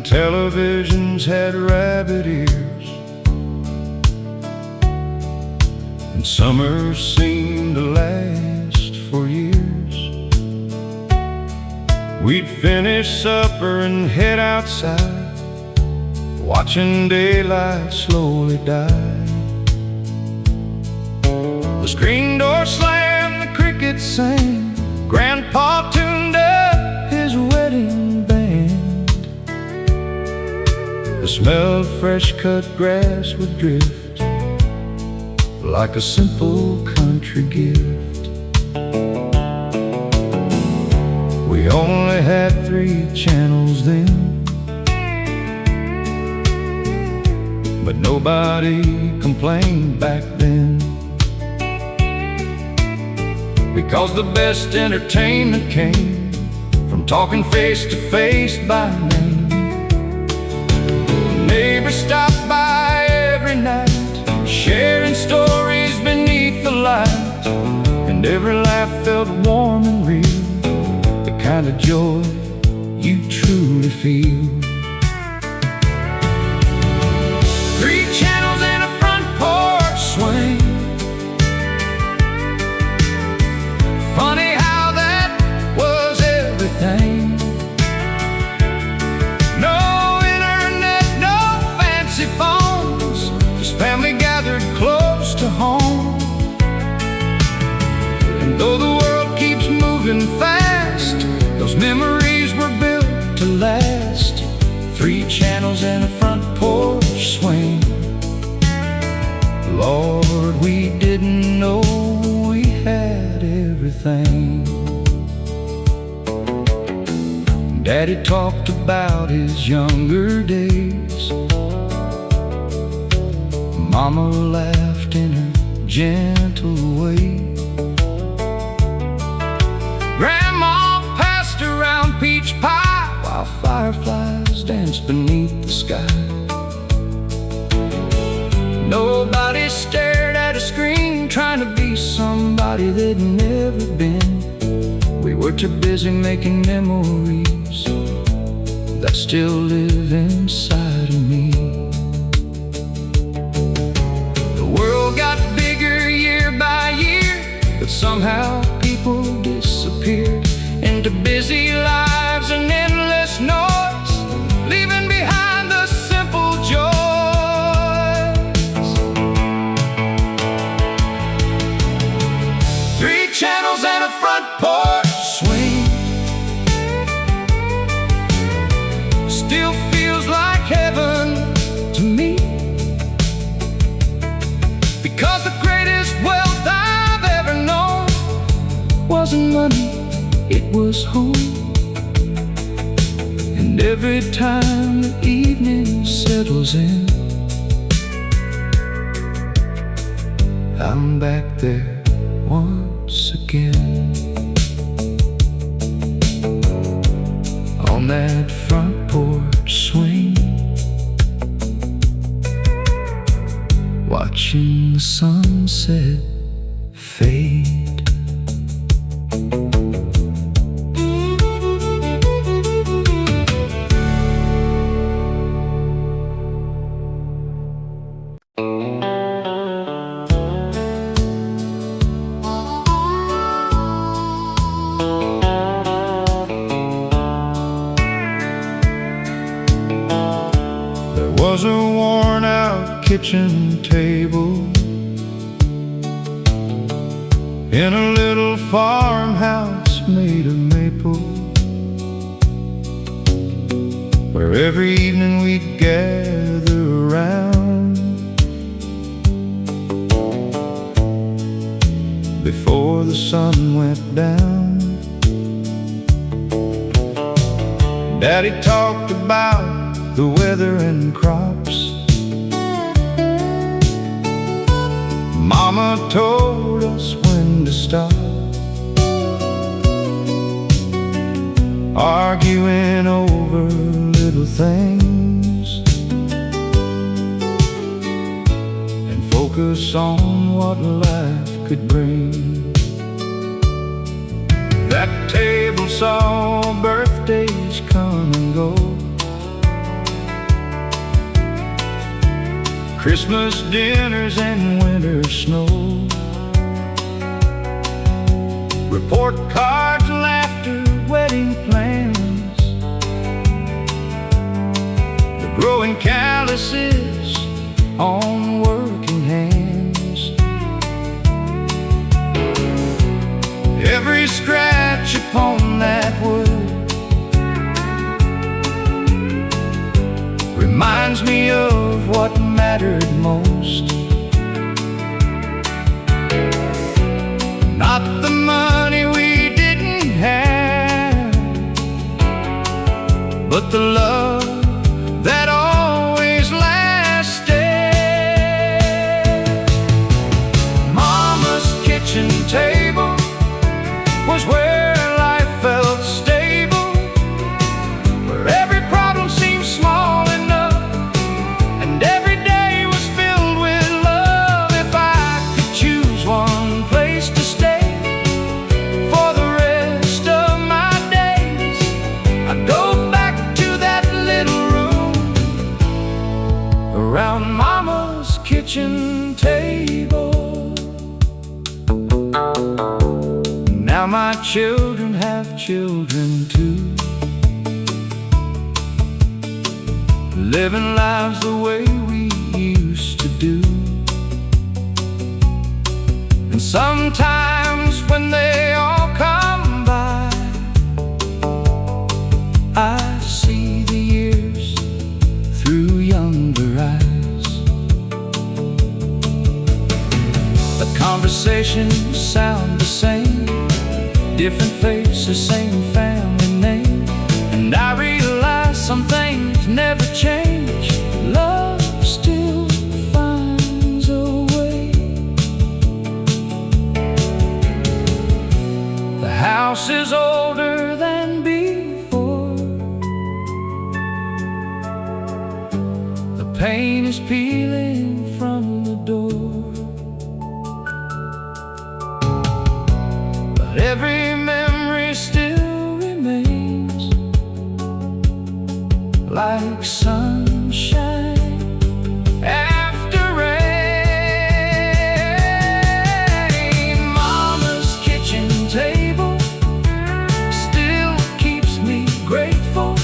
televisions had rabbit ears, and summers seemed to last for years. We'd finish supper and head outside, watching daylight slowly die. The screen door slammed, the crickets sang, Grandpa tuned up his wedding band. The smell of fresh-cut grass would drift like a simple country gift. We only had 3 channels then, but nobody complained back then, because the best entertainment came from talking face to face by name. Neighbors stopped by every night, sharing stories beneath the light, and every laugh felt warm and real, the kind of joy you truly feel. 3 channels and a front porch swing. Funny how that was everything. No internet, no fancy phones, just family gathered close to home. And though the world keeps moving fast, those memories were built to last. 3 channels and a front porch swing. Lord, we didn't know we had everything. Daddy talked about his younger days. Mama laughed in her gentle way. Grandma passed around peach pie while fireflies danced beneath the sky. Nobody stared at a screen trying to be somebody they'd never been. We were too busy making memories that still live inside of me. The world got bigger year by year, but somehow people disappeared into busy lives and endless noise, leaving behind the simple joys. 3 channels and a front porch swing still feels like heaven to me, because the greatest wealth I've ever known wasn't money, it was home. And every time the evening settles in, I'm back there once again, on that front porch swing, watching the sunset fade. Was a worn-out kitchen table in a little farmhouse made of maple, where every evening we'd gather around before the sun went down. Daddy talked about the weather and crops. Mama told us when to stop, arguing over little things, and focus on what life could bring. That table saw birthdays come and go, Christmas dinners and winter snow, report cards, laughter, wedding plans, the growing calluses on working hands, every scratch upon that wood reminds me of what mattered most. Not the money we didn't have, but the love that always lasted. Mama's kitchen table was where life felt stable, where every problem seemed small enough, and every day was filled with love. If I could choose one place to stay for the rest of my days, I'd go back to that little room around Mama's kitchen table. Now my children have children too, living lives the way we used to do. And sometimes when they all come by, I see the years through younger eyes. The conversations sound the same, different faces, same family name, and I realize some things never change. Love still finds a way. The house is older than before, the paint is peeling from the door, but every memory still remains like sunshine after rain. Mama's kitchen table still keeps me grateful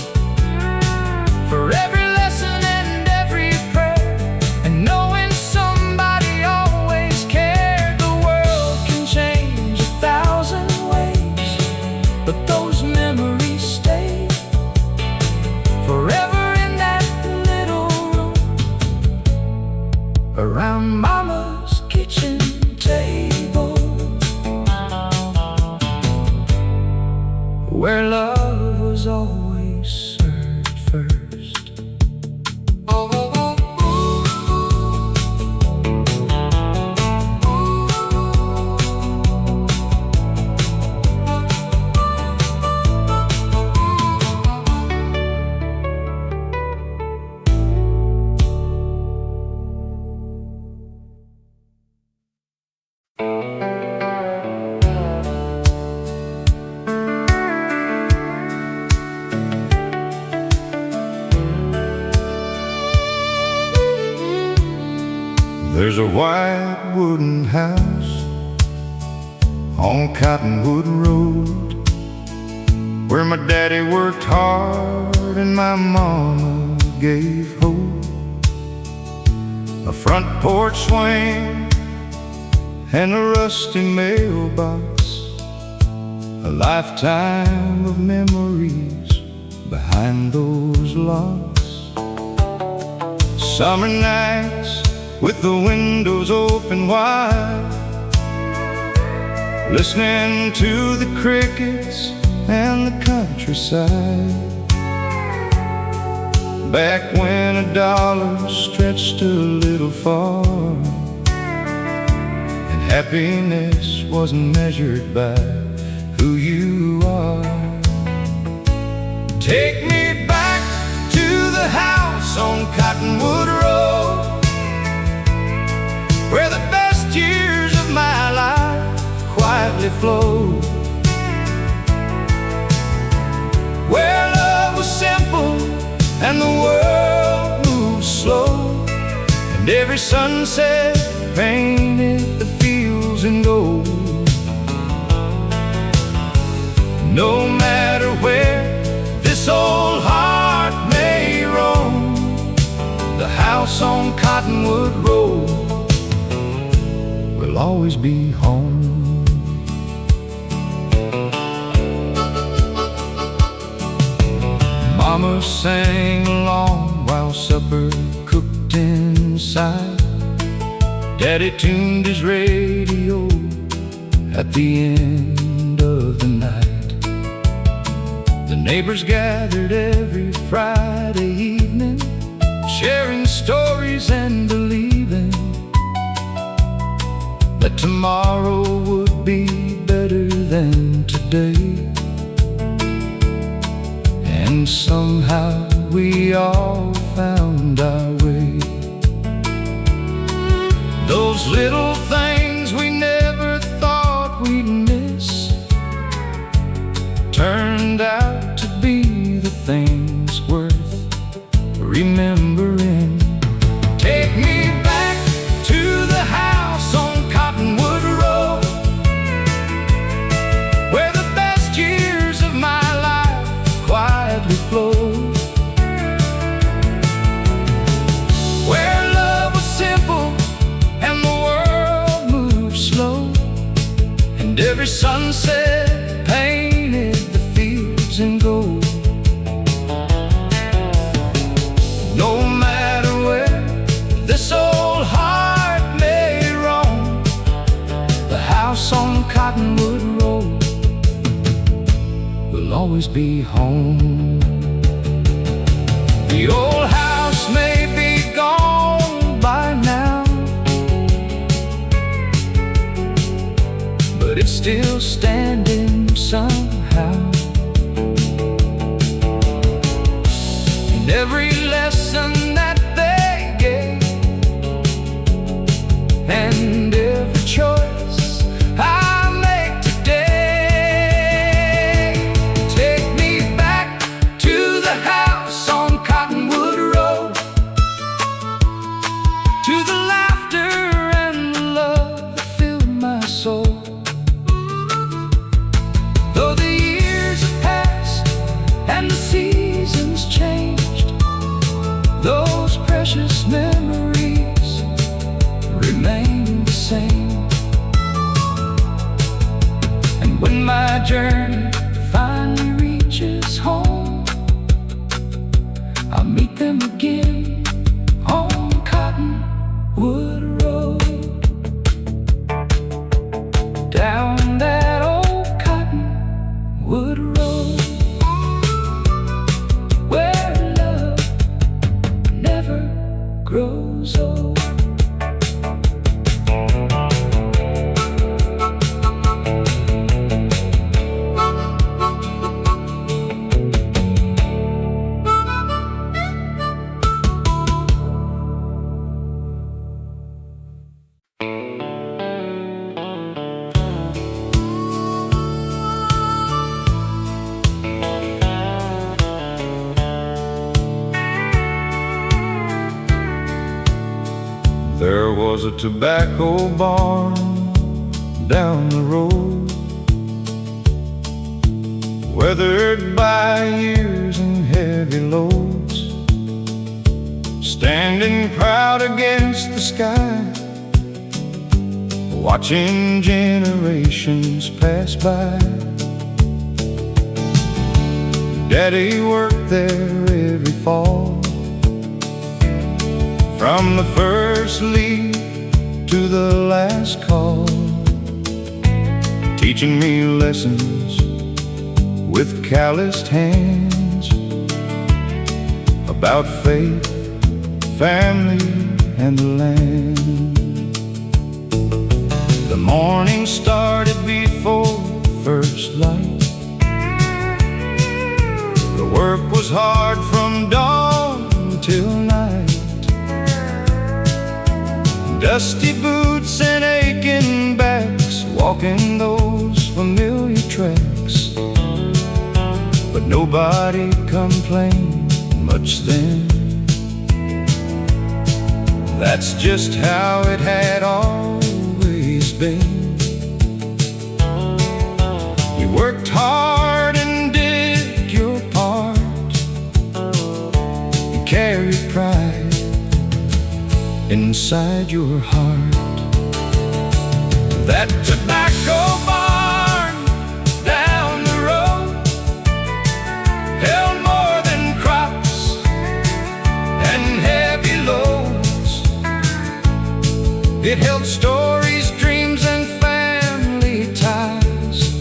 for every lesson and every prayer, and knowing somebody always cared. The world can change 1,000 ways, but those memories stay forever in that little room around Mama's kitchen table, where love was always served first. There's a white wooden house on Cottonwood Road, where my daddy worked hard and my mama gave hope. A front porch swing and a rusty mailbox, a lifetime of memories behind those locks. Summer nights with the windows open wide, listening to the crickets and the countryside. Back when $1 stretched a little far, and happiness wasn't measured by who you are. Take me back to the house on Cottonwood Road, where the best years of my life quietly flowed, where love was simple and the world moved slow, and and every sunset painted the fields in gold. No matter where this old heart may roam, the house on Cottonwood Road will always be home. Mama sang along while supper cooked inside. Daddy tuned his radio at the end of the night. The neighbors gathered every Friday evening, sharing stories and believing that tomorrow would be better than today. And somehow we all found our way. Those little things we never thought we'd miss turned out to be the things worth remembering. Take me back to the house on Cottonwood Road, where the best years of my life quietly flowed, where love was simple and the world moved slow, and every sunset painted the fields in gold. No matter where this old heart may roam, the house on Cottonwood Road will always be home. The old house may be gone by now, but it's still standing somehow. And every lesson that they gave, and every choice I make today, take me back to the house on Cottonwood Road, to the laughter and the love that filled my soul. Though the years have passed and the seasons changed, those precious memories remain the same. And when my journey finally reaches home, I'll meet them again on Cottonwood Road, down that old Cottonwood Road, where love never grows old. There was a tobacco barn down the road, weathered by years and heavy loads, standing proud against the sky, watching generations pass by. Daddy worked there every fall, from the first leaf to the last call, teaching me lessons with calloused hands about faith, family, and the land. The morning started before first light. The work was hard from dawn till night. Dusty boots and aching backs, walking those familiar tracks. But nobody complained much then. That's just how it had always been. You worked hard and did your part. You carried pride inside your heart. That tobacco barn down the road held more than crops and heavy loads. It held stories, dreams, and family ties.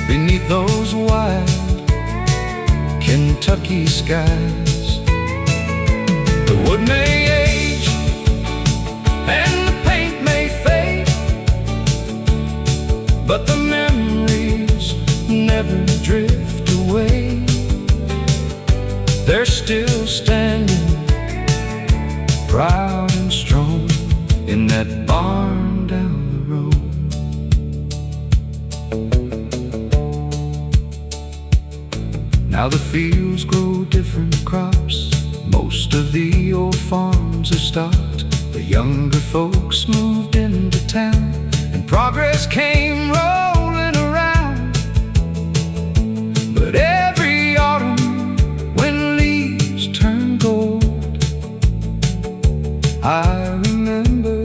Beneath those wide Kentucky skies, the wood may age and the paint may fade, but the memories never drift away. They're still standing, proud and strong, in that barn down the road. Now the fields grow different crops. Most of the old farms are stocked. The younger folks moved into town, and progress came rolling around. But every autumn, when leaves turn gold, I remember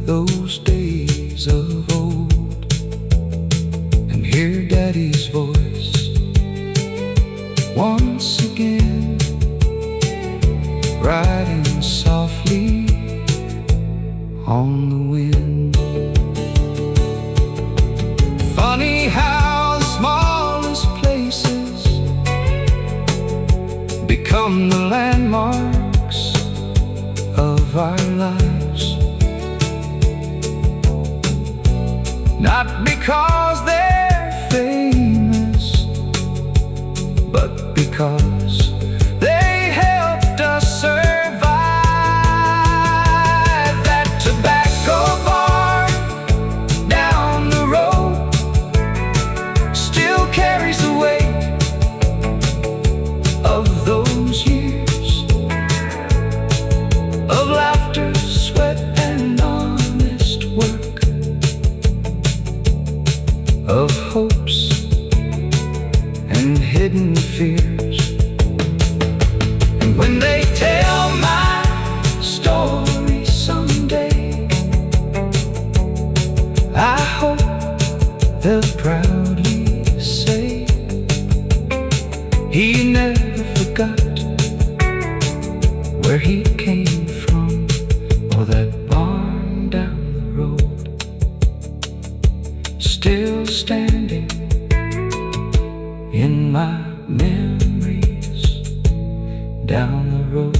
those days of old, and hear Daddy's voice once again, riding softly on the wind. Funny how the smallest places become the landmarks of our lives. Not because they're famous, but because they helped us survive. That tobacco barn down the road still carries the weight of those years of laughter, sweat, and honest work, of hopes and hidden fears. And when they tell my story someday, I hope they'll proudly say, he never forgot where he came from, or that barn down the road, still standing in my memories down the road.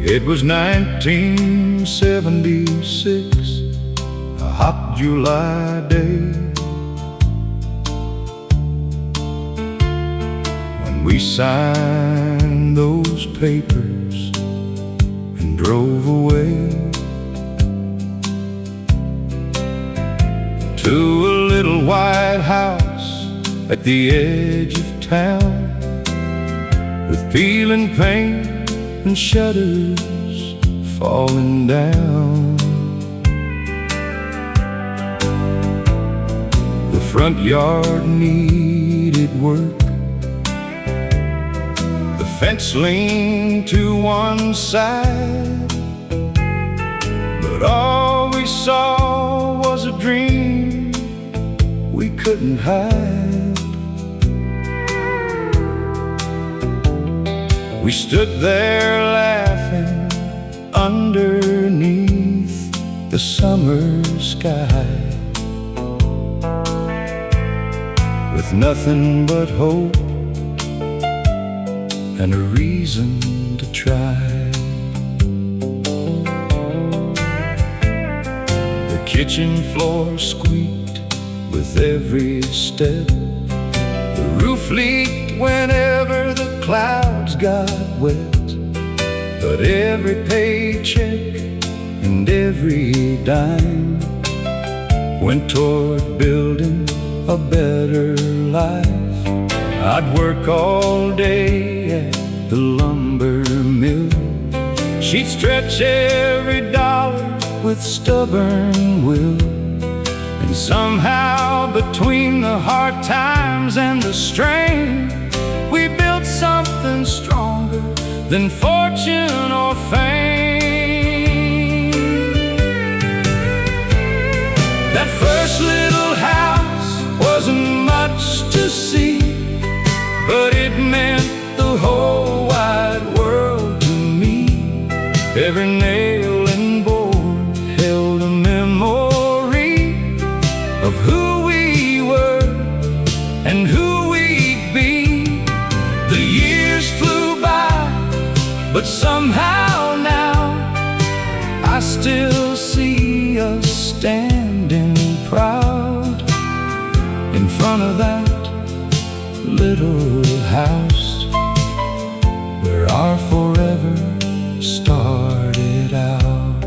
It was 1976, a hot July day, when we signed those papers and drove away to a little white house at the edge of town, with peeling paint and shutters falling down. The front yard needed work. The fence leaned to one side, but all we saw was a dream we couldn't hide. We stood there laughing underneath the summer sky, with nothing but hope and a reason to try. The kitchen floor squeaked with every step. The roof leaked whenever the clouds got wet. But every paycheck and every dime went toward building a better life. I'd work all day at the lumber mill. She'd stretch every dollar with stubborn will. And somehow between the hard times and the strain, we built something stronger than fortune or fame. That first little house wasn't much to see, but it meant the whole wide world to me. Every nail and board held a memory of who we were and who we'd be. The years flew by, but somehow now I still see us standing proud in front of that little house where our forever started out.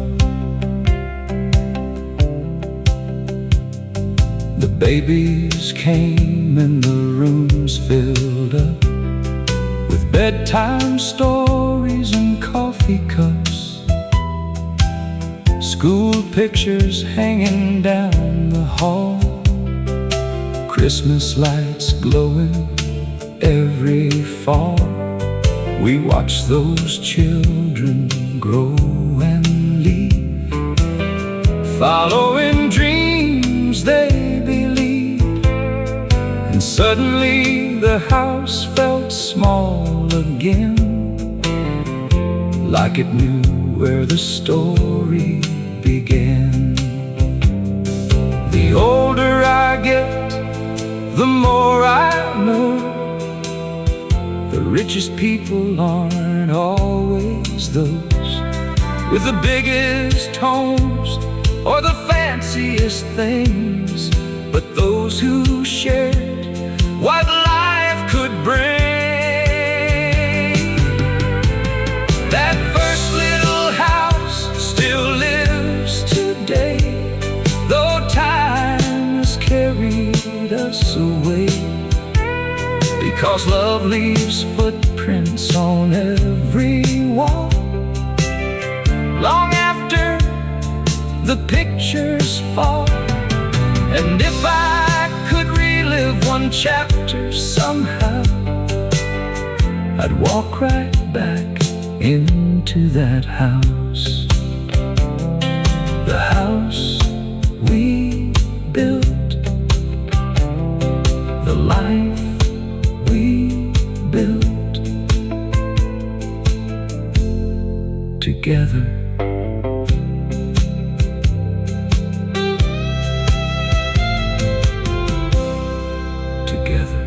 The babies came and the rooms filled up with bedtime stories and coffee cups, school pictures hanging down the hall, Christmas lights glowing every fall. We watch those children grow and leave, following dreams they believed. And suddenly the house felt small again, like it knew where the story began. The older I get, the more I know the richest people aren't always those with the biggest homes or the fanciest things, but those who shared what life could bring. That first little house still lives today, though time has carried us away. Because love leaves footprints on every wall, long after the pictures fall. And if I could relive one chapter somehow, I'd walk right back into that house. The house we built, the life we built together. Together.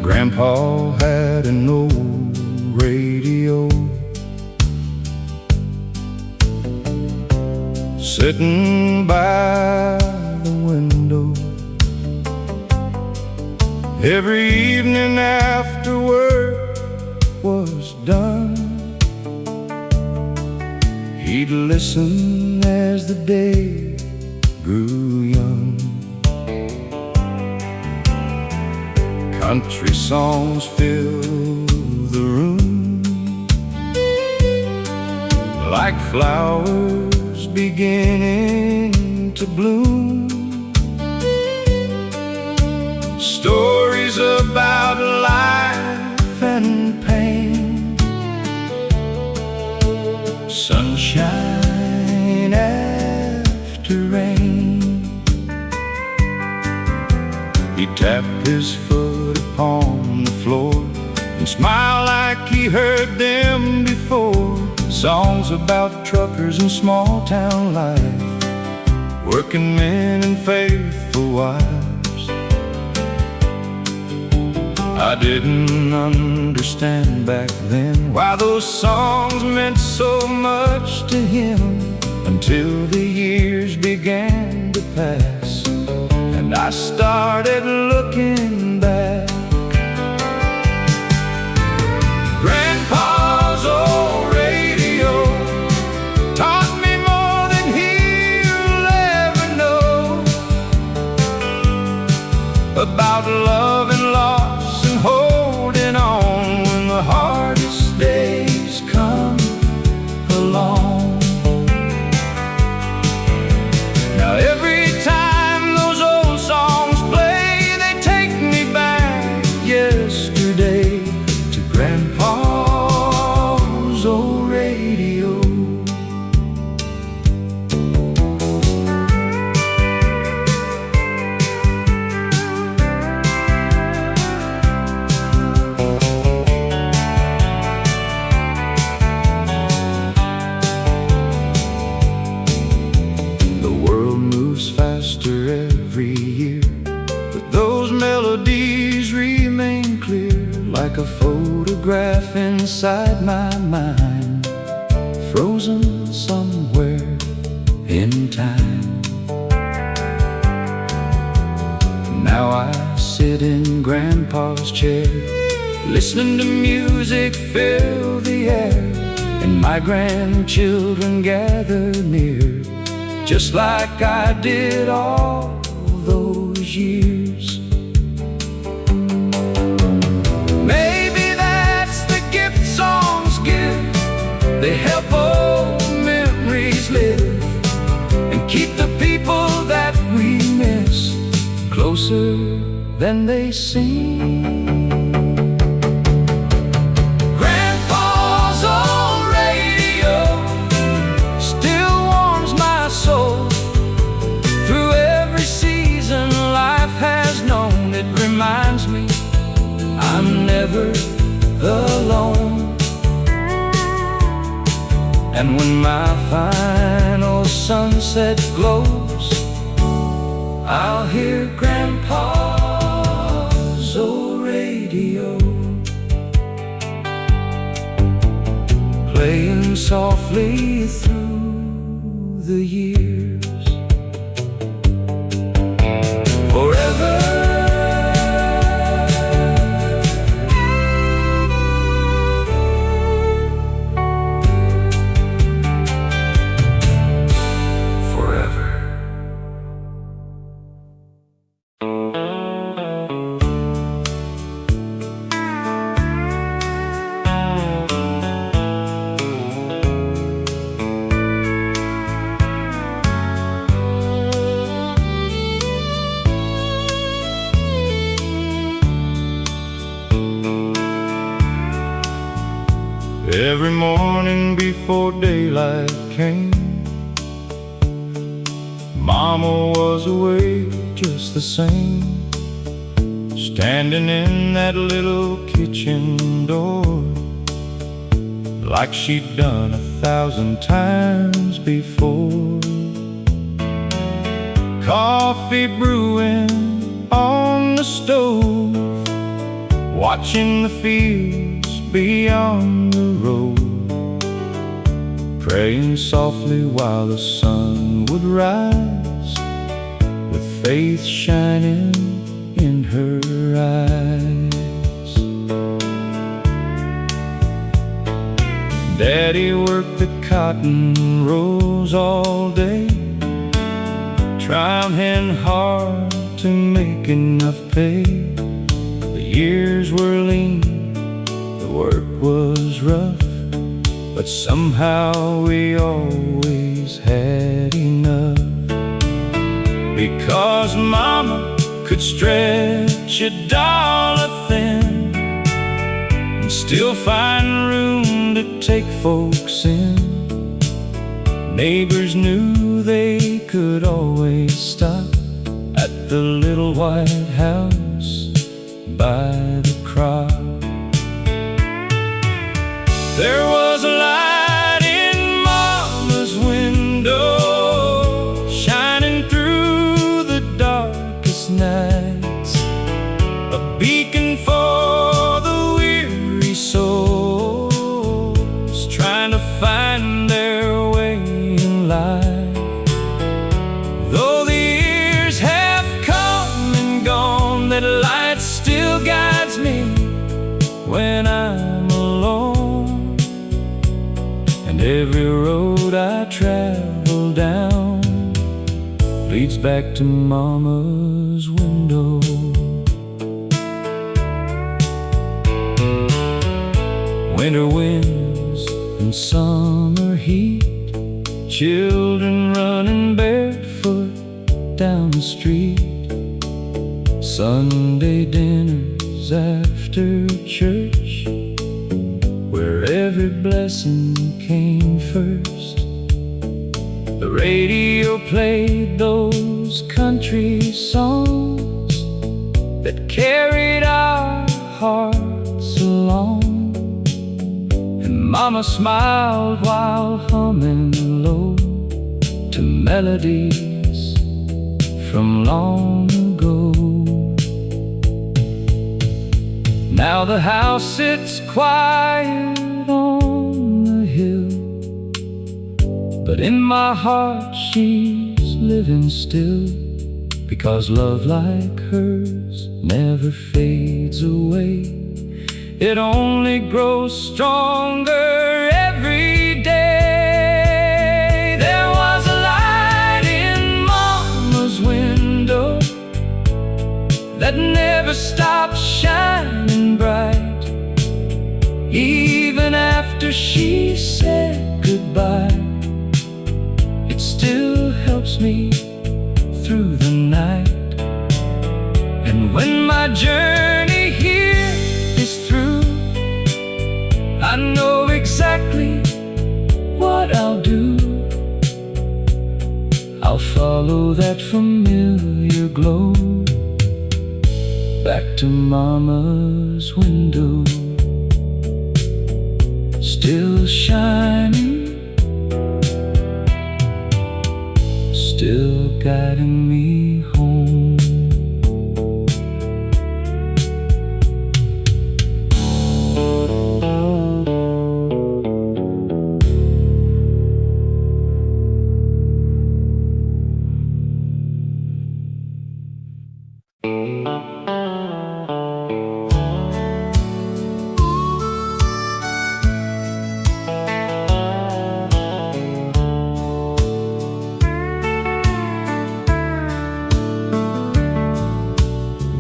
Grandpa had an old radio sitting by the window. Every evening after work was done, he'd listen as the day grew young. Country songs fill the room like flowers beginning to bloom. Stories about life and pain, sunshine after rain. He tapped his foot upon the floor and smiled like he heard them before. Songs about truckers and small town life, working men and faithful wives. I didn't understand back then why those songs meant so much to him, until the years began to pass and I started looking back. Grandpa's old radio taught me more than he'll ever know about love and loss and holding on when the hardest days come along. Now every time those old songs play, they take me back yesterday to Grandpa's old radio. The world moves faster every year, but those melodies remain clear, like a photograph inside my mind, frozen somewhere in time. Now I sit in Grandpa's chair, listening to music fill the air, and my grandchildren gather near, just like I did all those years. Maybe that's the gift songs give. They help old memories live and keep the people that we miss closer than they seem. Grandpa's old radio still warms my soul through every season life has known. It reminds me I'm never alone. And when my final sunset glows, I'll hear Grandpa's old radio playing softly through the years. Forever. Every morning before daylight came, Mama was awake just the same, standing in that little kitchen door, like she'd done 1,000 times before. Coffee brewing on the stove, watching the fields beyond the road, praying softly while the sun would rise, with faith shining in her eyes. Daddy worked the cotton rows all day, trying hard to make enough pay. The years were lean, the work was rough, but somehow we always had enough. Because Mama could stretch a dollar thin and still find room to take folks in. Neighbors knew they could always stop at at the little white house by the crowd. There was a light in Mama's window, shining through the darkest nights, a beacon for the weary souls trying to find their way in life. Though the years have come and gone, that light still guides me when I'm alone. And every road I travel down leads back to Mama's window. Winter winds and summer heat, children running barefoot down the street, Sunday dinners after church, where every blessing came first. The radio played those country songs that carried our hearts along, and Mama smiled while humming low to melodies from long ago. Now the house sits quiet on the hill, but in my heart she's living still, because love like hers never fades away. It only grows stronger every day. There was a light in Mama's window that never stopped shining bright, even after she said goodbye. It still helps me through the night. And when my journey here is through, I know exactly what I'll do. I'll follow that familiar glow back to Mama's window, still shining, still guiding me home.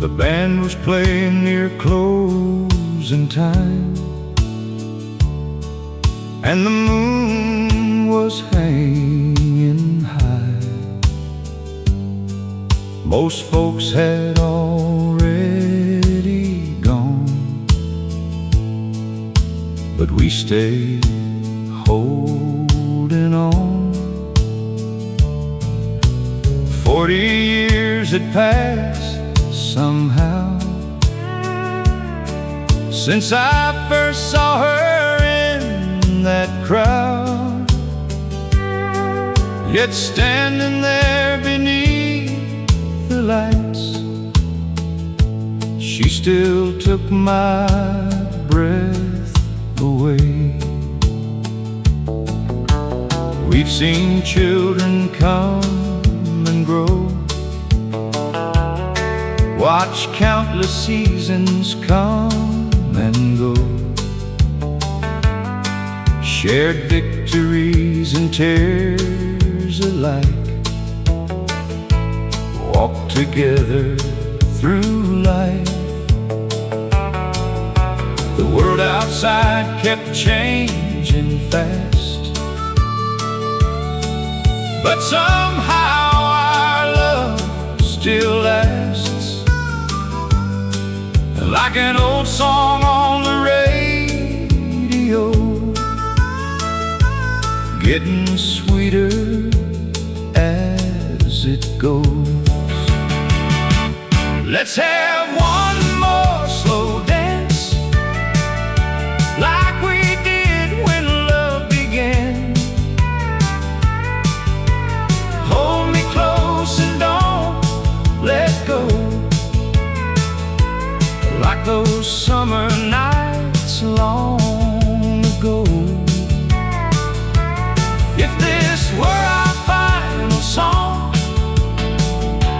The band was playing near closing time, and the moon was hanging high. Most folks had already gone, but we stayed holding on. 40 years had passed somehow since I first saw her in that crowd, yet standing there beneath the lights, she still took my breath away. We've seen children come and grow, watch countless seasons come and go, shared victories and tears alike, walked together through life. The world outside kept changing fast, but somehow our love still lasts, like an old song on the radio, getting sweeter as it goes. Let's have one more slow dance, like we did when love began. Hold me close and don't let go, like those summer nights long ago. If this were our final song,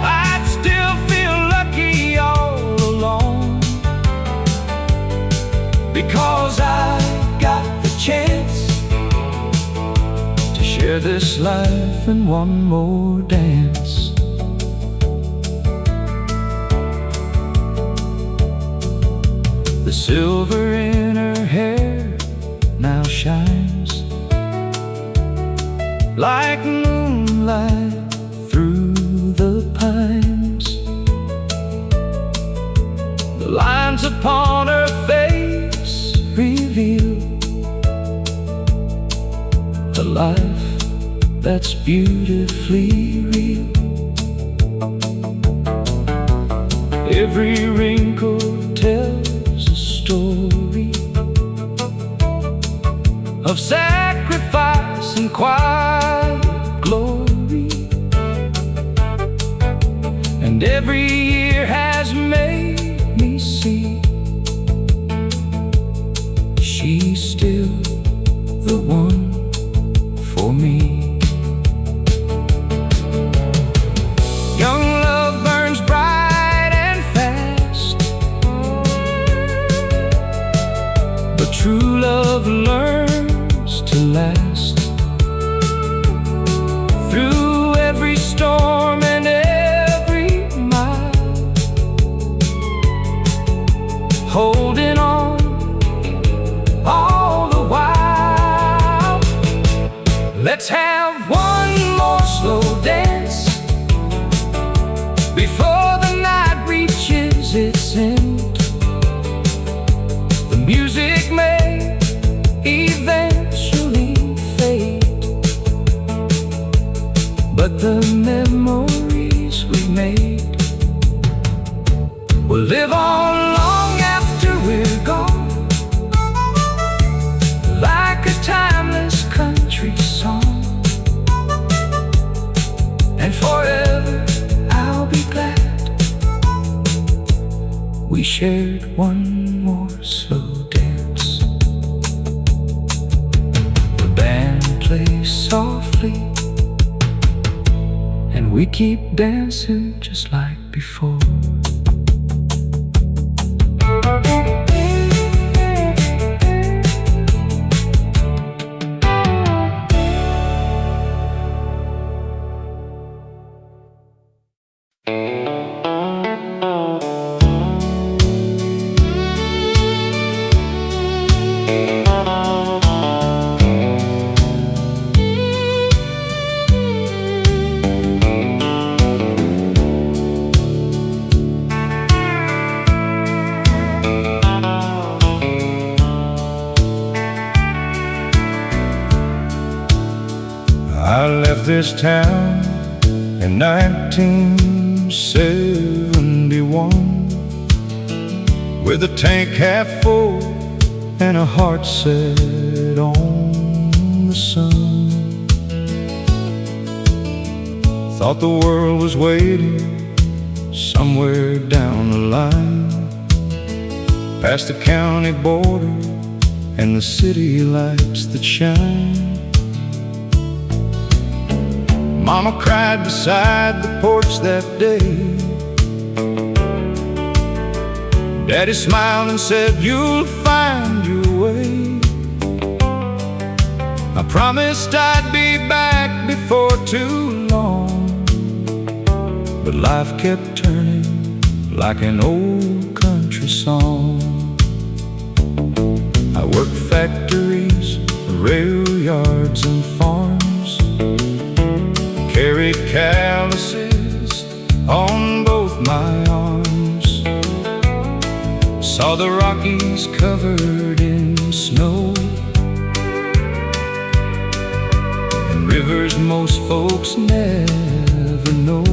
I'd still feel lucky all along, because I got the chance to share this life in one more dance. The silver in her hair now shines like moonlight through the pines. The lines upon her face reveal a life that's beautifully real. Every wrinkle tells a story of sacrifice and quiet glory, and every year has made me see she's still the one for me. Young love burns bright and fast, but true love learns to last through every storm and every mile, holding on all the while. Let's have one more slow dance before the night reaches its end. The music may eventually fade, but the memories we made will live on long after we're gone, like a timeless country song. And forever I'll be glad we shared one more slow dance. The band plays softly, and we keep dancing just like before. I left this town in 1971 with a tank half full and a heart set on the sun. Thought the world was waiting somewhere down the line, past the county border and the city lights that shine. Mama cried beside the porch that day. Daddy smiled and said, "You'll find your way." I promised I'd be back before too long, but life kept turning like an old country song. I worked factories, rail yards and farms, carried calluses on both my arms, saw the Rockies covered in snow, and rivers most folks never know.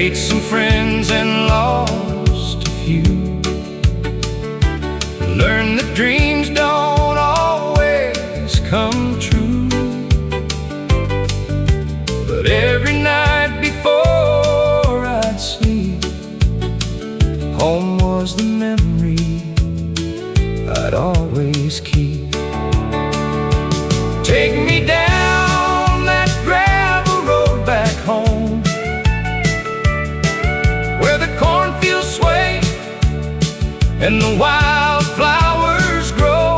Made some friends and lost a few. Learned that dreams don't always come true. But every night before I'd sleep, home was the memory I'd always keep. Take me down that gravel road back home, where the cornfields sway and the wildflowers grow,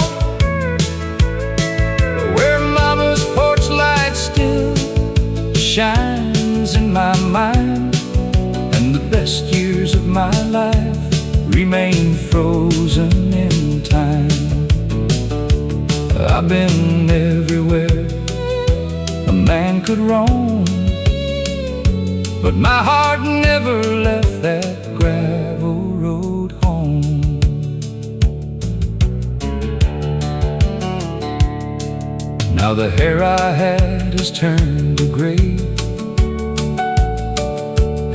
where Mama's porch light still shines in my mind, and the best years of my life remain frozen in time. I've been everywhere a man could roam, but my heart never left that gravel road home. Now the hair I had has turned to gray,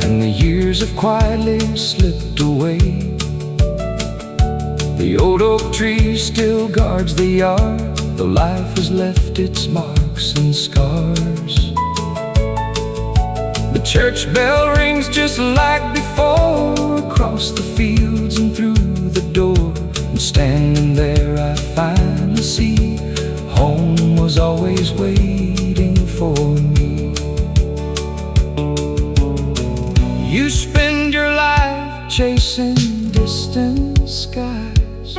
and the years have quietly slipped away. The old oak tree still guards the yard, though life has left its marks and scars. The church bell rings just like before, across the fields and through the door. And standing there I finally see home was always waiting for me. You spend your life chasing distant skies,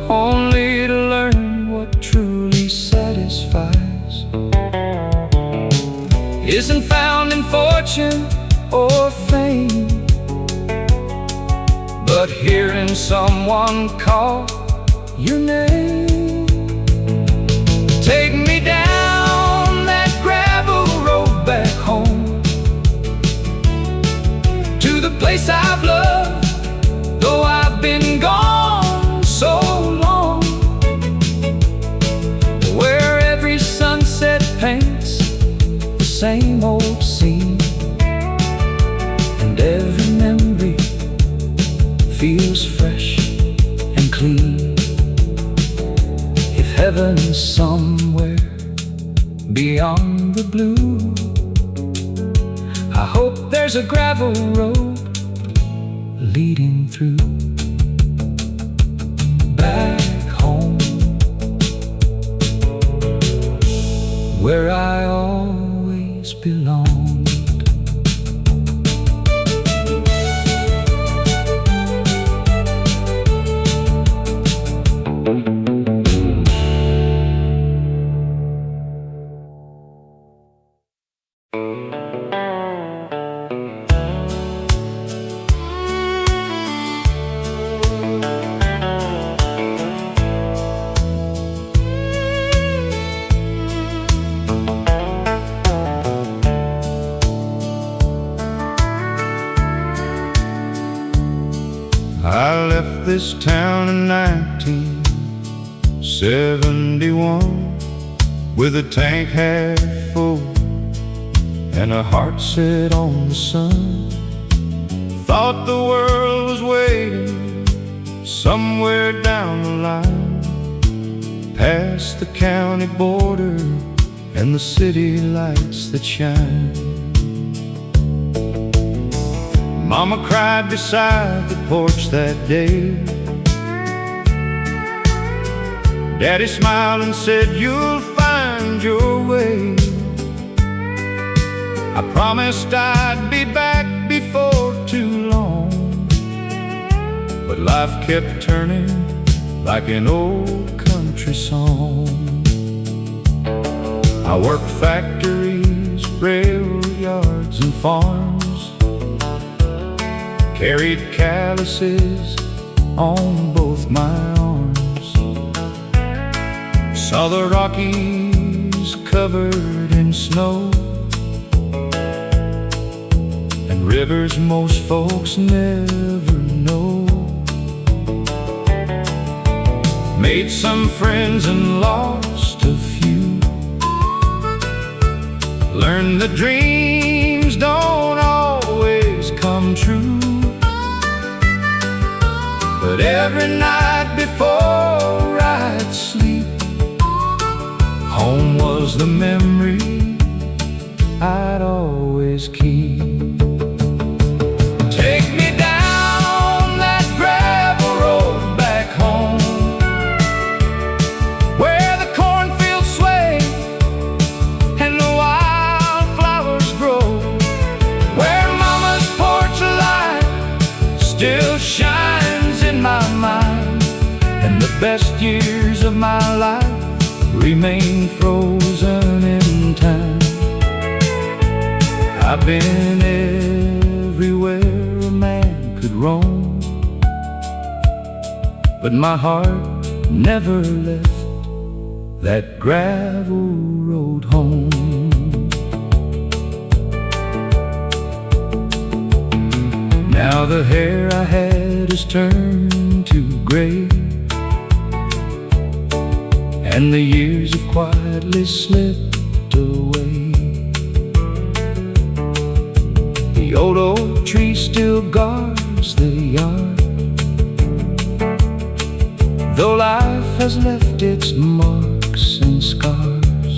only to learn what truly satisfies isn't found in fortune or fame, but hearing someone call your name. Take me down that gravel road back home, to the place I've loved, though I've been gone so long, where every sunset paints the same old scene, and every memory feels fresh and clean. If heaven's somewhere beyond the blue, I hope there's a gravel road leading through. Back home, where I always belonged. I left this town in 1971 with a tank half full and a heart set on the sun. Thought the world was waiting somewhere down the line, past the county border and the city lights that shine. Mama cried beside the porch that day. Daddy smiled and said, "You'll find your way." I promised I'd be back before too long, but life kept turning like an old country song. I worked factories, rail yards and farms, carried calluses on both my arms, saw the Rockies covered in snow, and rivers most folks never know. Made some friends and lost a few, learned that dreams don't always every night before I'd sleep. Home was the memory I'd always keep. Take me down that gravel road back home, where the cornfields sway and the wildflowers grow, where Mama's porch light still shines in my mind, and the best years of my life remain frozen in time. I've been everywhere a man could roam, but my heart never left that gravel road home. Now the hair I had has turned to gray, and the years have quietly slipped away. The old oak tree still guards the yard, though life has left its marks and scars.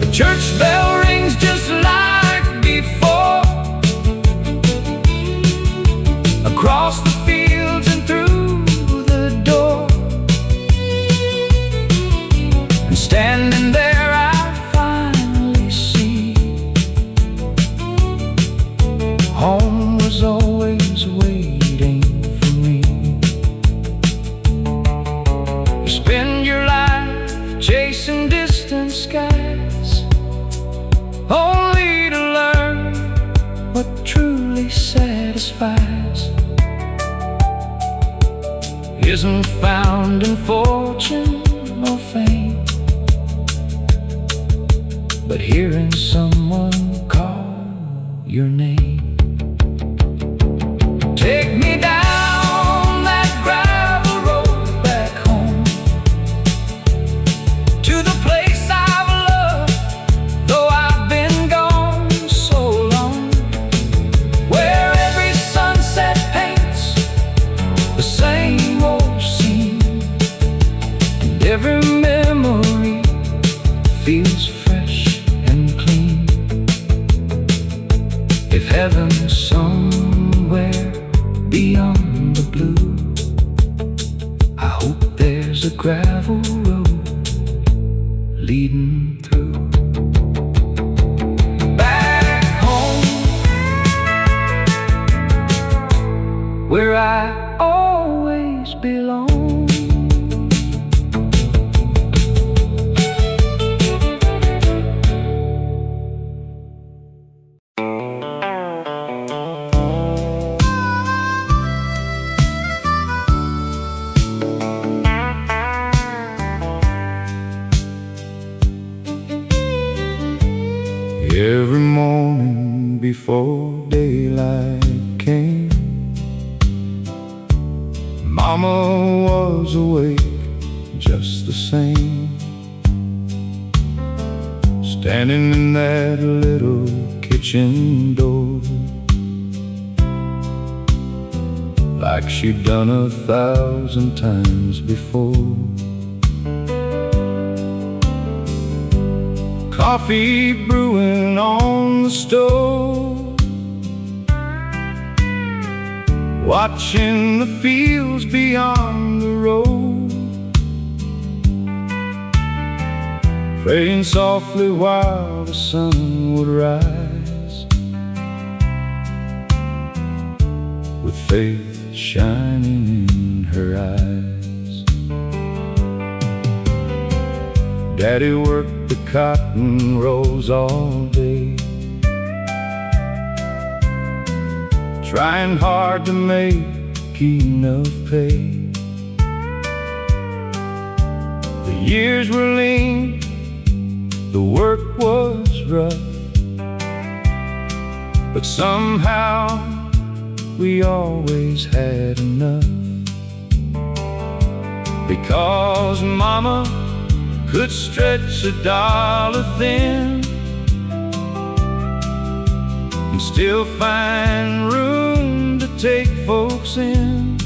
The church bell rings just like before, across the fields and through the door. And standing there I finally see home was always waiting for me. You spend your life chasing distant skies, only to learn what truly satisfies isn't found in fortune or fame, but hearing someone call your name. Take me down that gravel road back home, to the place I've loved, though I've been gone so long, where every sunset paints the same old scene, and every memory feels fresh and clean. If heaven's somewhere beyond the blue, I hope there's a gravel road leading through. Back home, where I always belong. Every morning before daylight came, Mama was awake just the same, standing in that little kitchen door, like she'd done 1,000 times before. Coffee brewing on the stove, watching the fields beyond the road, praying softly while the sun would rise, with faith shining in her eyes. Daddy worked the cotton rows all day, trying hard to make enough pay. The years were lean, the work was rough, but somehow we always had enough, because Mama could stretch $1 thin and still find room to take folks in.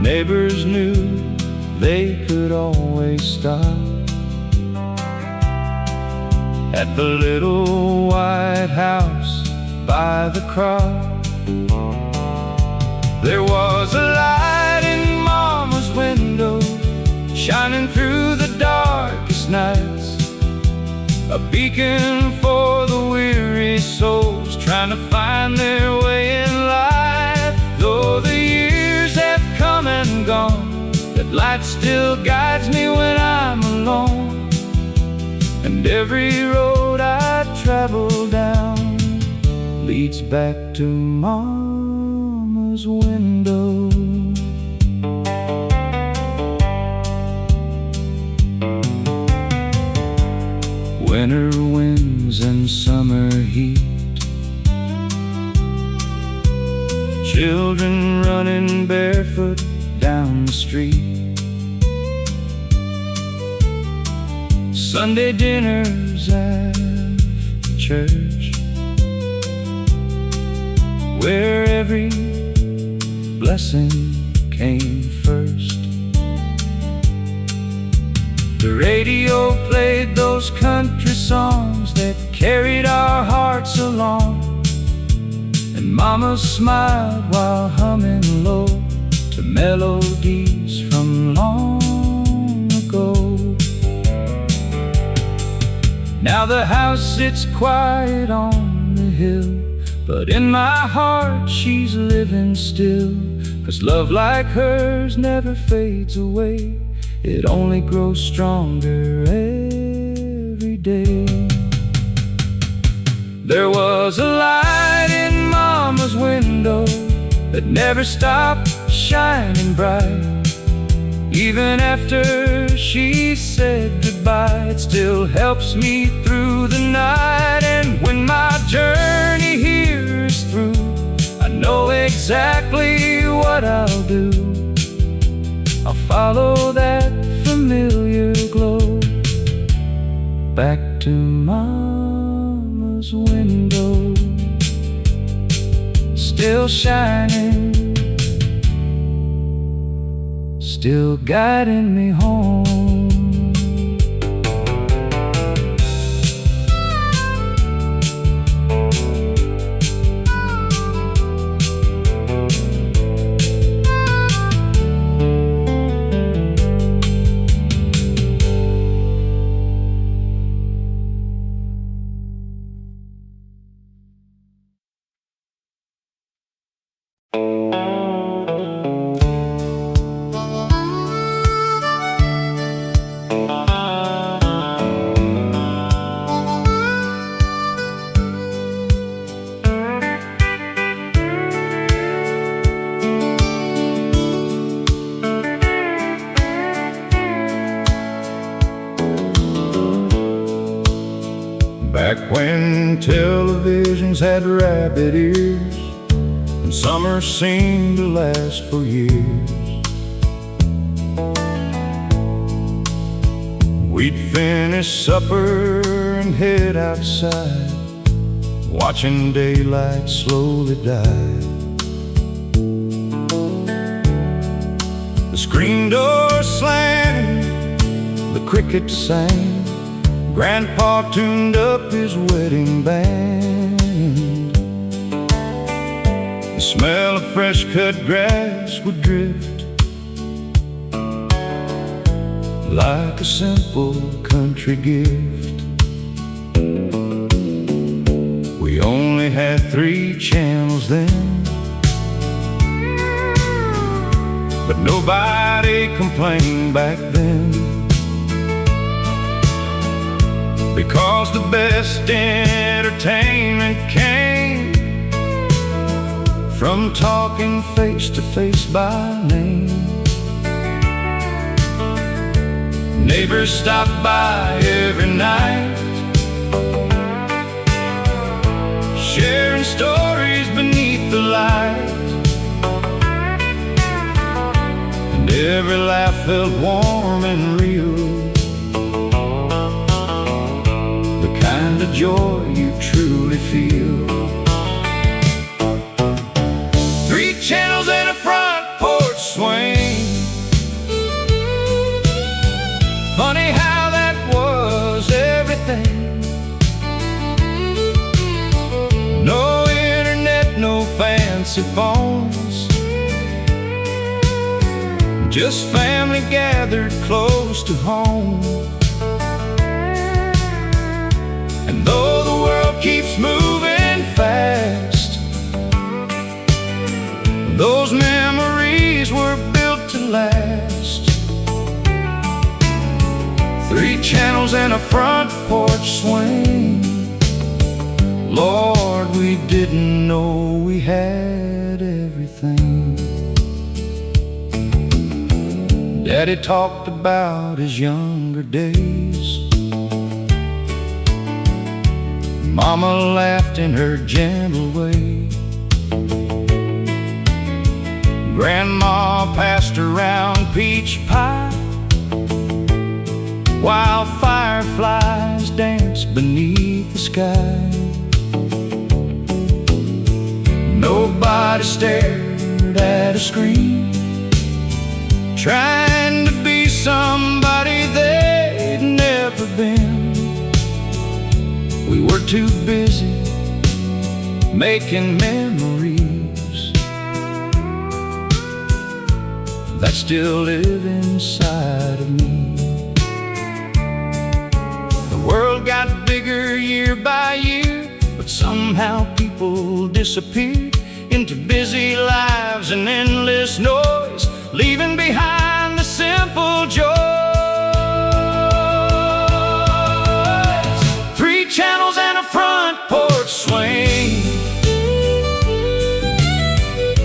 Neighbors knew they could always stop at the little white house by the crop. There was a light in Mama's window, shining through the darkest nights, a beacon for the weary souls trying to find their way in life. Though the years have come and gone, that light still guides me when I'm alone. And every road I travel down leads back to Mama's window. Winter winds and summer heat, children running barefoot down the street, Sunday dinners after church, where every blessing came first. The radio played those country songs that carried our hearts along, and Mama smiled while humming low to melodies from long ago. Now the house sits quiet on the hill, but in my heart she's living still. 'Cause love like hers never fades away, it only grows stronger every day. There was a light in Mama's window that never stopped shining bright. Even after she said goodbye, it still helps me through the night. And when my journey here is through, I know exactly what I'll do. I'll follow that familiar glow back to Mama's window, still shining, still guiding me home. Back when televisions had rabbit ears and summer seemed to last for years, we'd finish supper and head outside, watching daylight slowly die. The screen door slammed, the crickets sang, Grandpa tuned up his wedding band. The smell of fresh cut grass would drift like a simple country gift. We only had 3 channels then, but nobody complained back then, because the best entertainment came from talking face to face by name. Neighbors stopped by every night, sharing stories beneath the light, and every laugh felt warm and real, the kind of joy you truly feel. fancy phones, just family gathered close to home. And though the world keeps moving fast, those memories were built to last. 3 channels and a front porch swing. Lord, we didn't know we had everything. Daddy talked about his younger days. Mama laughed in her gentle way. Grandma passed around peach pie, while fireflies danced beneath the sky. Nobody stared at a screen, trying to be somebody they'd never been. We were too busy making memories that still live inside of me. The world got bigger year by year, but somehow people disappeared into busy lives and endless noise, leaving behind the simple joys. 3 channels and a front porch swing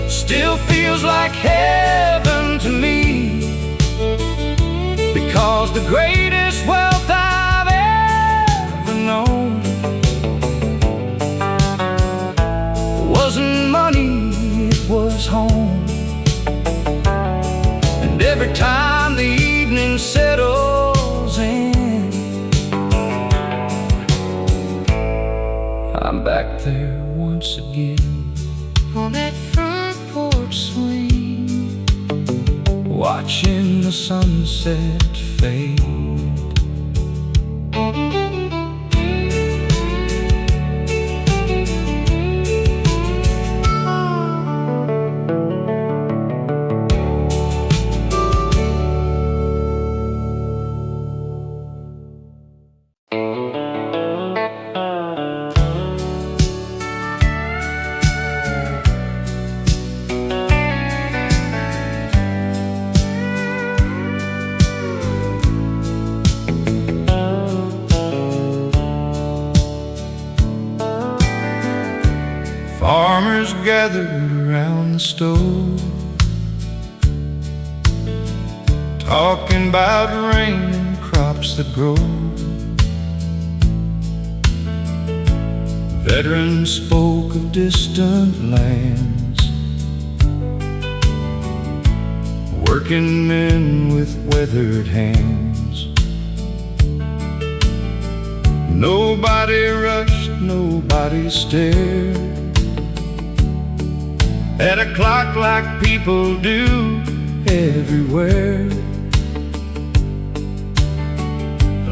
still feels like heaven to me, because the greatest wealth I've ever known wasn't money, it was home. And every time the evening settles in, I'm back there once again on that front porch swing, watching the sunset fade. Farmers gathered around the stove, talking about rain and crops that grow. Veterans spoke of distant lands, working men with weathered hands. Nobody rushed, nobody stared at a clock like people do everywhere.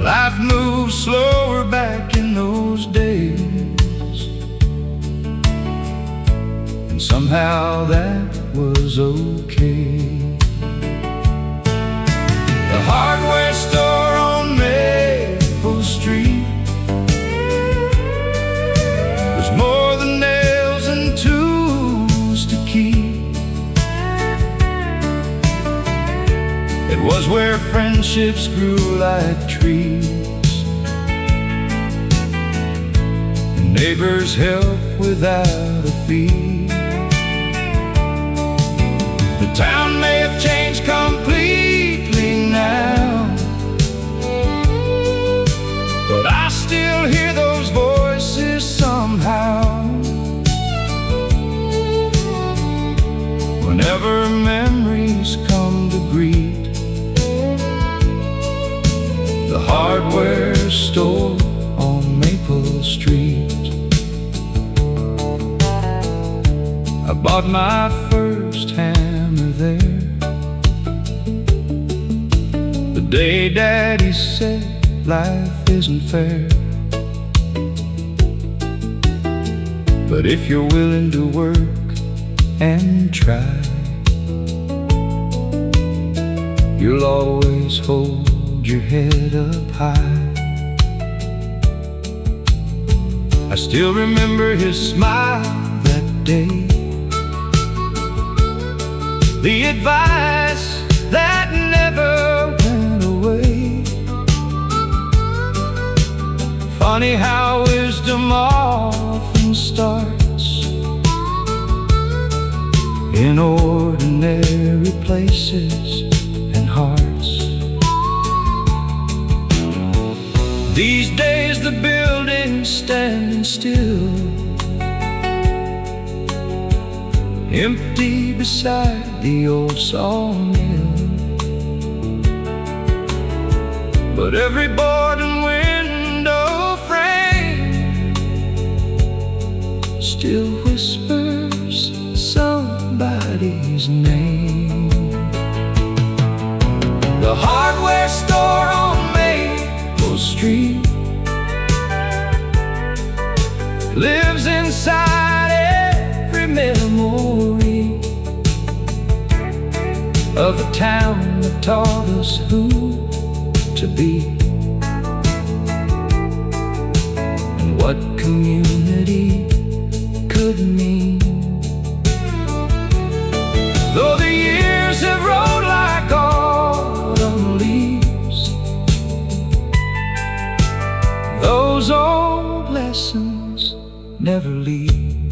Life moved slower back in those days, and somehow that was okay. The hardware store on Maple Street was more than nails and tools to keep. It was where friendships grew like trees, and neighbors helped without a fee. The town may have changed completely now, but I still hear those voices somehow. Whenever memories come to greet the hardware store on Maple Street, I bought my first hammer there the day Daddy said life isn't fair. But if you're willing to work, and try. You'll always hold your head up high. I still remember his smile that day, the advice that never went away. Funny how wisdom often starts in ordinary places and hearts. These days the building's standing still, empty beside the old sawmill. But every board and window frame still whispers somebody's name. The hardware store on Maple Street lives inside every memory of the town that taught us who to be and what community could mean. Though the years have rolled like autumn leaves, those old lessons never leave.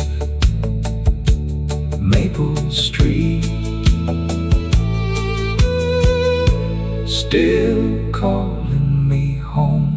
Maple Street still calling me home.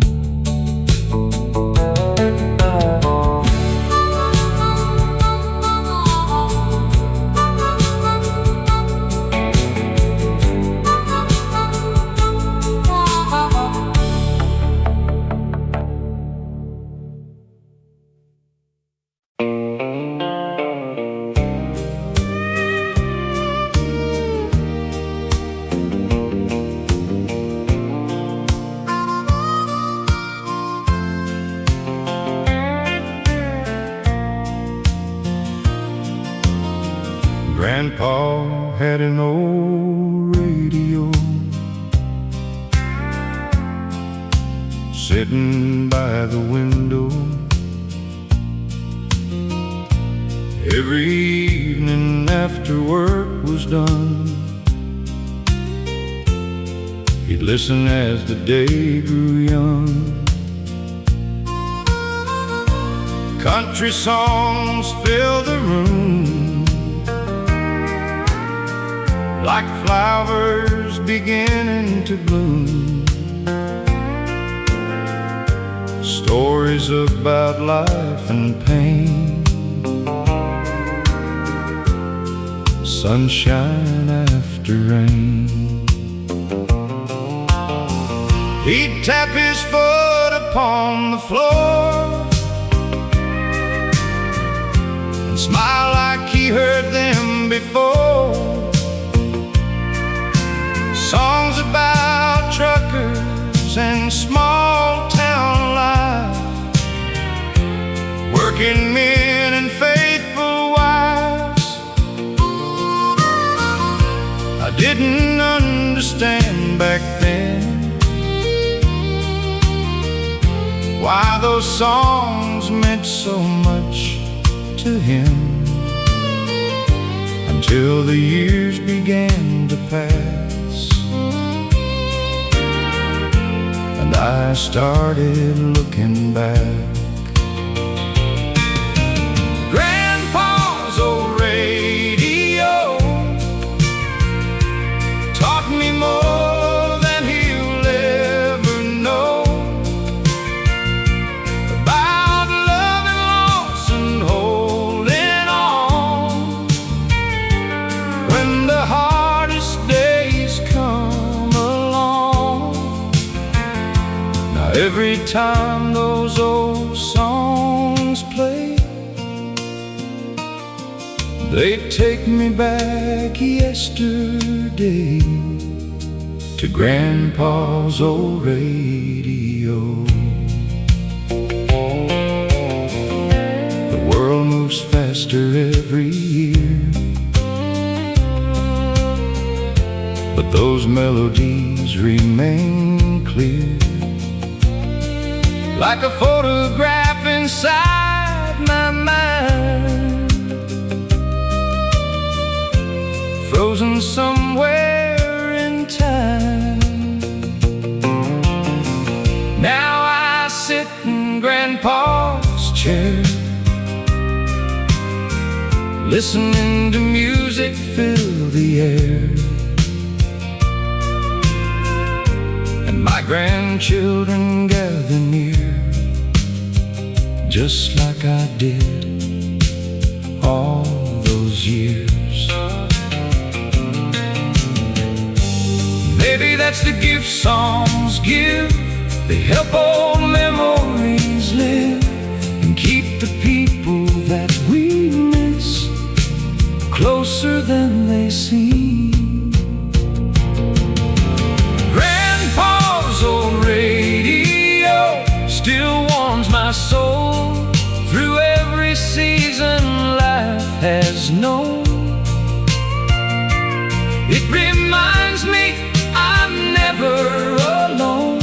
Grandpa had an old radio sitting by the window. Every evening after work was done, he'd listen as the day grew young. Country songs filled the room like flowers beginning to bloom. Stories about life and pain, sunshine after rain. He'd tap his foot upon the floor and smile like he heard them before. Songs about truckers and small town life, working men and faithful wives. I didn't understand back then why those songs meant so much to him, until the years began to pass and I started looking back. Grandpa's old radio taught me more than he'll ever know about love and loss and holding on when the hardest days come along. Now every time those old songs play, they take me back yesterday to Grandpa's old radio. The world moves faster every year, melodies remain clear, like a photograph inside my mind, frozen somewhere in time. Now I sit in Grandpa's chair, listening to music fill the air, and my grandchildren gather near, just like I did all those years. Maybe that's the gift songs give. They help old memories live and keep the people that we miss closer than they seem. Grandpa's old radio still warms my soul through every season life has known. It reminds me I'm never alone,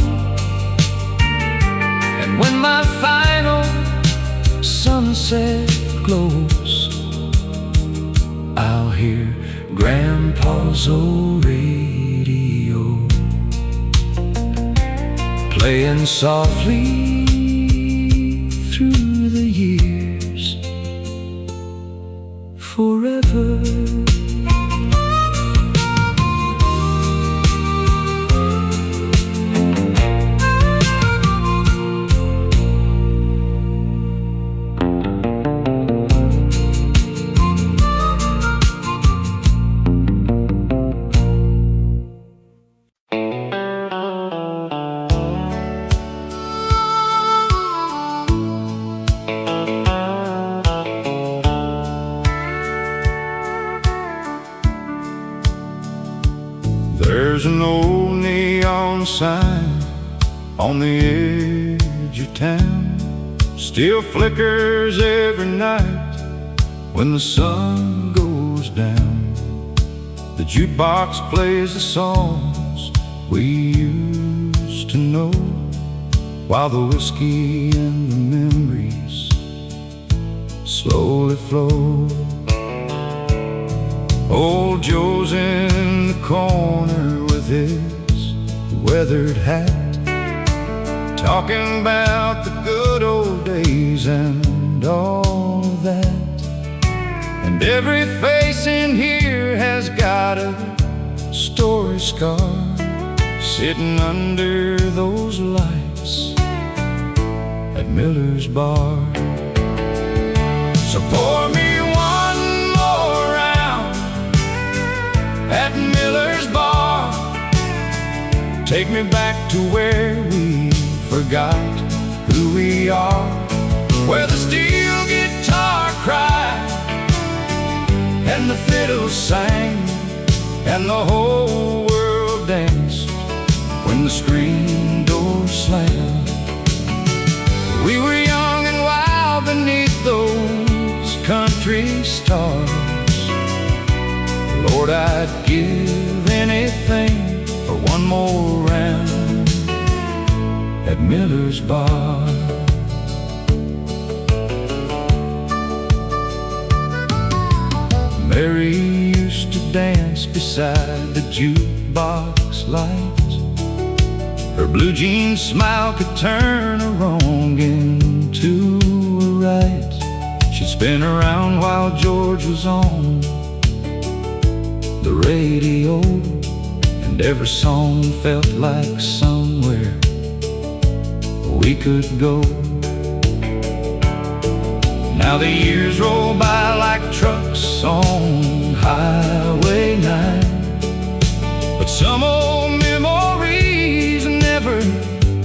and when my final sunset glows, I'll hear Grandpa's old radio playing softly through the years forever. There's an old neon sign on the edge of town, still flickers every night when the sun goes down. The jukebox plays the songs we used to know, while the whiskey and the memories slowly flow. Old Joe's in the corner with his weathered hat, talking about the good old days and all of that. And every face in here has got a story scar, sitting under those lights at Miller's Bar. So pour me at Miller's Bar, take me back to where we forgot who we are, where the steel guitar cried and the fiddles sang and the whole world danced when the screen door slammed. We were young and wild beneath those country stars. Lord, I'd give anything for one more round at Miller's Bar. Mary used to dance beside the jukebox lights. Her blue jean smile could turn a wrong into a right. She'd spin around while George was on the radio, and every song felt like somewhere we could go. Now the years roll by like trucks on Highway 9, but some old memories never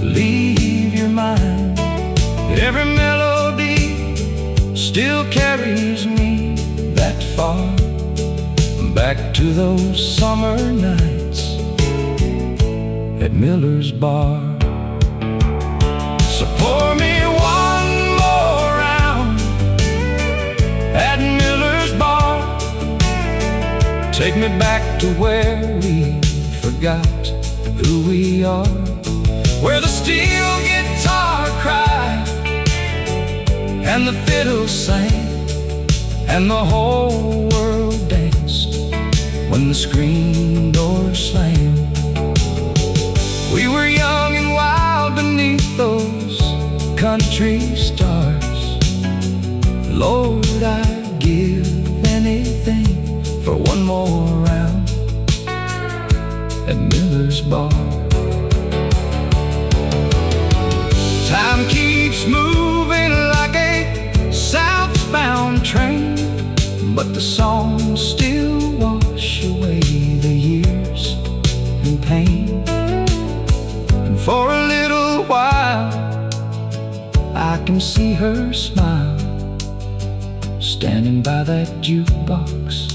leave your mind. Every melody still carries me that far, back to those summer nights at Miller's Bar. So pour me one more round at Miller's Bar, take me back to where we forgot forgot who we are. Where the steel guitar cried and the fiddles sang, and the whole world danced when the screen door slammed. We were young and wild beneath those country stars. Lord, I'd give anything for one more round at Miller's Bar. Time keeps moving like a southbound train, but the songs still wash away the years and pain. And for a little while I can see her smile, standing by that jukebox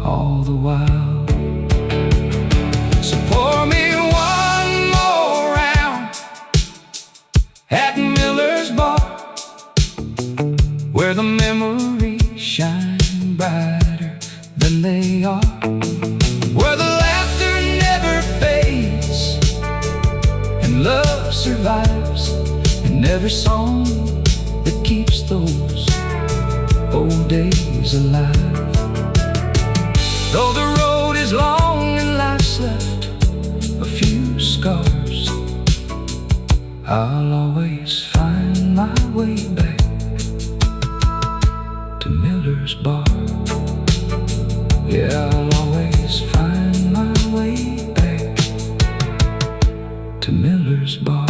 all the while. So pour me one more round at Miller's Bar, where the memories shine brighter than they are, where the laughter never fades and love survives in every song that keeps those old days alive. Though the road is long and life's left a few scars, I'll always find my way back to Miller's Bar. Yeah, I'll always find my way back to Miller's Bar.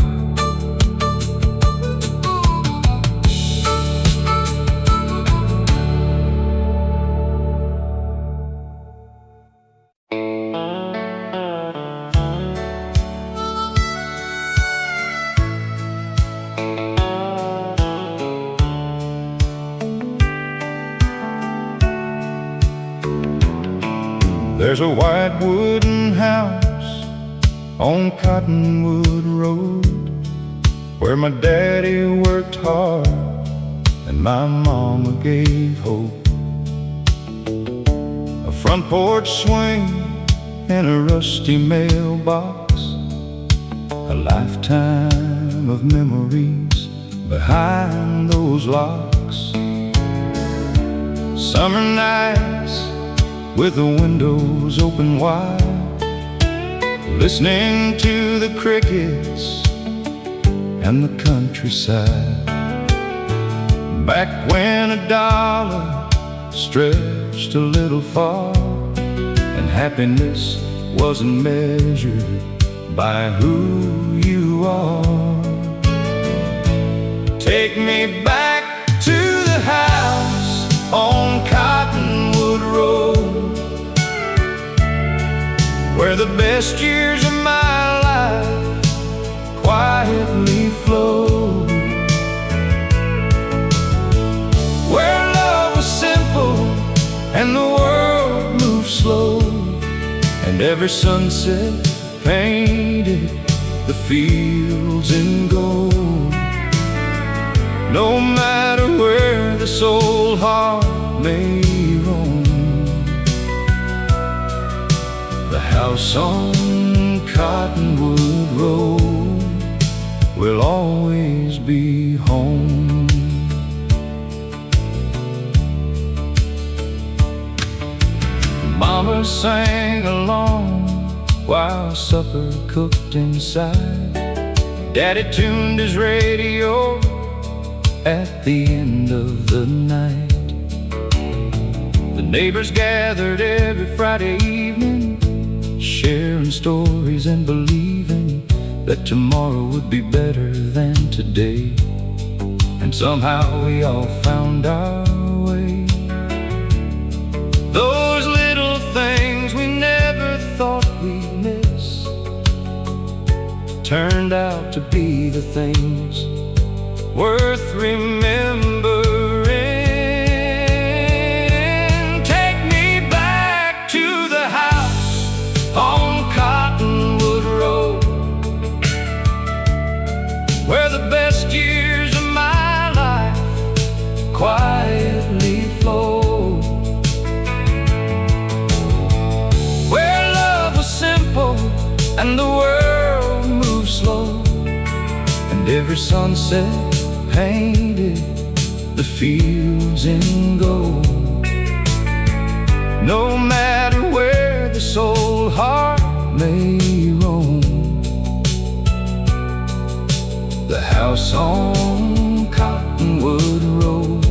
There's a white wooden house on Cottonwood Road, where my daddy worked hard and my mama gave hope. A front porch swing and a rusty mailbox, a lifetime of memories behind those locks. Summer nights with the windows open wide, listening to the crickets and the countryside. Back when a dollar stretched a little far, and happiness wasn't measured by who you are. Take me back to the house on Cottonwood Road, where the best years of my life quietly flowed, where love was simple and the world moved slow, and every sunset painted the fields in gold. No matter where this old heart may roam, the house on Cottonwood Road will always be home. Mama sang along while supper cooked inside. Daddy tuned his radio at the end of the night. The neighbors gathered every Friday evening, sharing stories and believing that tomorrow would be better than today. And somehow we all found our way. Those little things we never thought we'd miss turned out to be the things worth remembering. Take me back to the house on Cottonwood Road, where the best years of my life quietly flow, where love was every sunset painted the fields in gold. No matter where this old heart may roam, the house on Cottonwood Road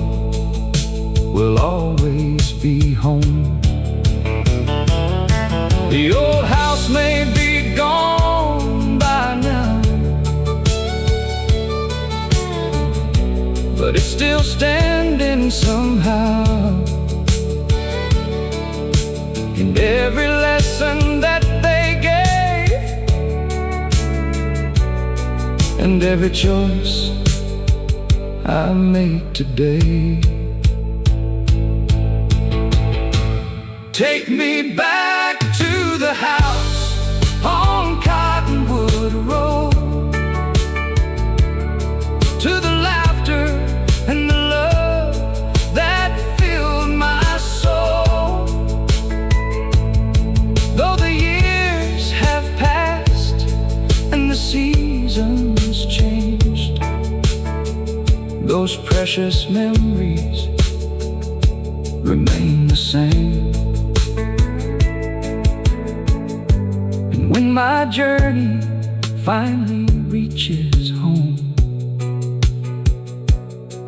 will always be home. The old house may be gone by now, but it's still standing somehow. And every lesson that they gave, and every choice I make today. Take me back to the house on Cottonwood Road, to the laughter and the love that filled my soul. Though the years have passed and the seasons changed, those precious memories remain the same. And when my journey finally reaches home,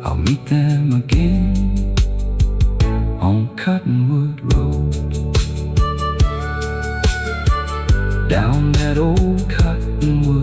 I'll meet them again on Cottonwood Road. Down that old Cottonwood